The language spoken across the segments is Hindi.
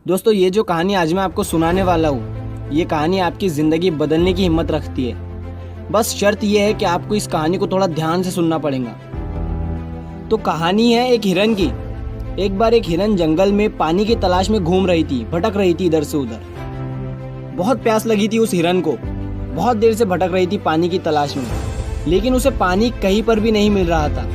दोस्तों, ये जो कहानी आज मैं आपको सुनाने वाला हूँ, ये कहानी आपकी ज़िंदगी बदलने की हिम्मत रखती है। बस शर्त यह है कि आपको इस कहानी को थोड़ा ध्यान से सुनना पड़ेगा। तो कहानी है एक हिरन की। एक बार एक हिरन जंगल में पानी की तलाश में घूम रही थी, भटक रही थी इधर से उधर। बहुत प्यास लगी थी उस हिरन को, बहुत देर से भटक रही थी पानी की तलाश में, लेकिन उसे पानी कहीं पर भी नहीं मिल रहा था।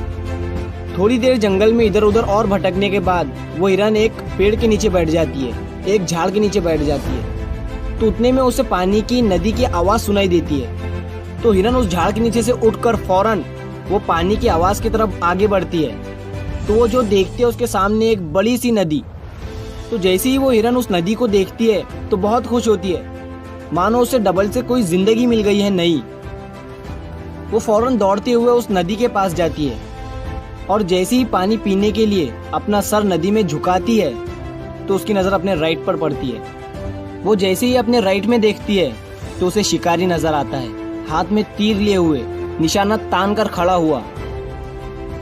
थोड़ी देर जंगल में इधर उधर और भटकने के बाद वो हिरन एक पेड़ के नीचे बैठ जाती है, एक झाड़ के नीचे बैठ जाती है। तो उतने में उसे पानी की नदी की आवाज़ सुनाई देती है। तो हिरन उस झाड़ के नीचे से उठकर फौरन वो पानी की आवाज़ की तरफ आगे बढ़ती है। तो वो जो देखती है उसके सामने एक बड़ी सी नदी। तो जैसे ही वो हिरन उस नदी को देखती है तो बहुत खुश होती है, मानो उसे डबल से कोई जिंदगी मिल गई है नई। वो फौरन दौड़ते हुए उस नदी के पास जाती है और जैसे ही पानी पीने के लिए अपना सर नदी में झुकाती है तो उसकी नज़र अपने राइट पर पड़ती है। वो जैसे ही अपने राइट में देखती है तो उसे शिकारी नजर आता है, हाथ में तीर लिए हुए, निशाना तान कर खड़ा हुआ।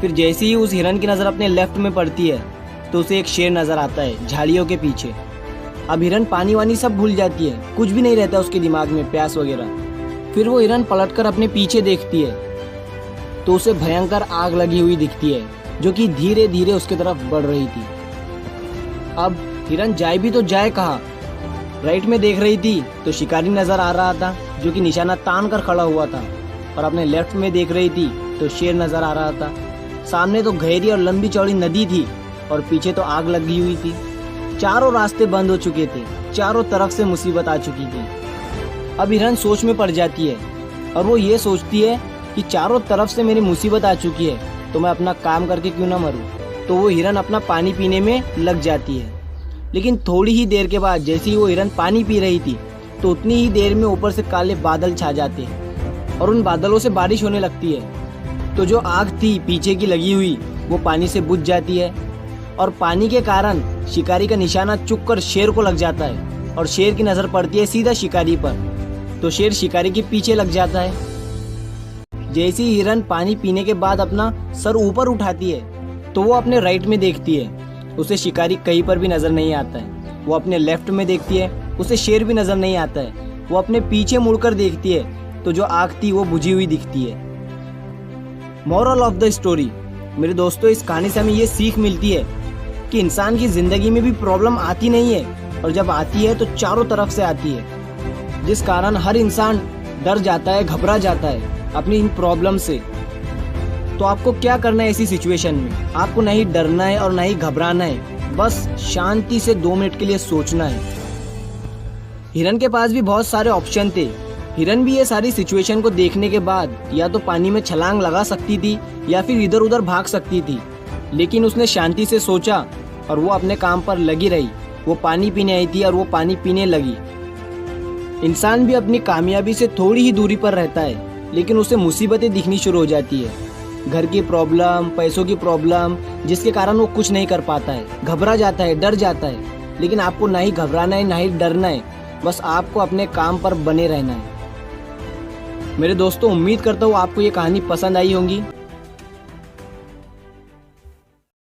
फिर जैसे ही उस हिरन की नज़र अपने लेफ्ट में पड़ती है तो उसे एक शेर नज़र आता है झाड़ियों के पीछे। अब हिरन पानी वानी सब भूल जाती है, कुछ भी नहीं रहता उसके दिमाग में, प्यास वगैरह। फिर वो हिरन पलटकर अपने पीछे देखती है तो उसे भयंकर आग लगी हुई दिखती है जो कि धीरे धीरे उसके तरफ बढ़ रही थी। अब हिरन जाए भी तो जाए कहाँ? राइट में देख रही थी तो शिकारी नजर आ रहा था जो कि निशाना तान कर खड़ा हुआ था, और अपने लेफ्ट में देख रही थी तो शेर नजर आ रहा था। सामने तो गहरी और लंबी चौड़ी नदी थी और पीछे तो आग लगी हुई थी। चारों रास्ते बंद हो चुके थे, चारों तरफ से मुसीबत आ चुकी थी। अब हिरन सोच में पड़ जाती है और वो ये सोचती है कि चारों तरफ से मेरी मुसीबत आ चुकी है तो मैं अपना काम करके क्यों ना मरूं। तो वो हिरन अपना पानी पीने में लग जाती है। लेकिन थोड़ी ही देर के बाद जैसे ही वो हिरन पानी पी रही थी तो उतनी ही देर में ऊपर से काले बादल छा जाते हैं और उन बादलों से बारिश होने लगती है। तो जो आग थी पीछे की लगी हुई वो पानी से बुझ जाती है और पानी के कारण शिकारी का निशाना चुक कर शेर को लग जाता है और शेर की नज़र पड़ती है सीधा शिकारी पर। तो शेर शिकारी के पीछे लग जाता है। जैसे ही हिरन पानी पीने के बाद अपना सर ऊपर उठाती है तो वो अपने राइट में देखती है, उसे शिकारी कहीं पर भी नजर नहीं आता है। वो अपने लेफ्ट में देखती है, उसे शेर भी नजर नहीं आता है। वो अपने पीछे मुड़कर देखती है तो जो आग थी वो बुझी हुई दिखती है। मोरल ऑफ द स्टोरी, मेरे दोस्तों, इस कहानी से हमें ये सीख मिलती है कि इंसान की जिंदगी में भी प्रॉब्लम आती नहीं है, और जब आती है तो चारों तरफ से आती है, जिस कारण हर इंसान डर जाता है, घबरा जाता है अपनी इन प्रॉब्लम से। तो आपको क्या करना है ऐसी सिचुएशन में? आपको नहीं डरना है और नहीं घबराना है, बस शांति से 2 मिनट के लिए सोचना है। हिरन के पास भी बहुत सारे ऑप्शन थे। हिरन भी ये सारी सिचुएशन को देखने के बाद या तो पानी में छलांग लगा सकती थी या फिर इधर उधर भाग सकती थी, लेकिन उसने शांति से सोचा और वो अपने काम पर लगी रही। वो पानी पीने आई थी और वो पानी पीने लगी। इंसान भी अपनी कामयाबी से थोड़ी ही दूरी पर रहता है, लेकिन उसे मुसीबतें दिखनी शुरू हो जाती है, घर की प्रॉब्लम, पैसों की प्रॉब्लम, जिसके कारण वो कुछ नहीं कर पाता है, घबरा जाता है, डर जाता है। लेकिन आपको ना ही घबराना है ना ही डरना है, बस आपको अपने काम पर बने रहना है। मेरे दोस्तों, उम्मीद करता हूँ आपको ये कहानी पसंद आई होगी।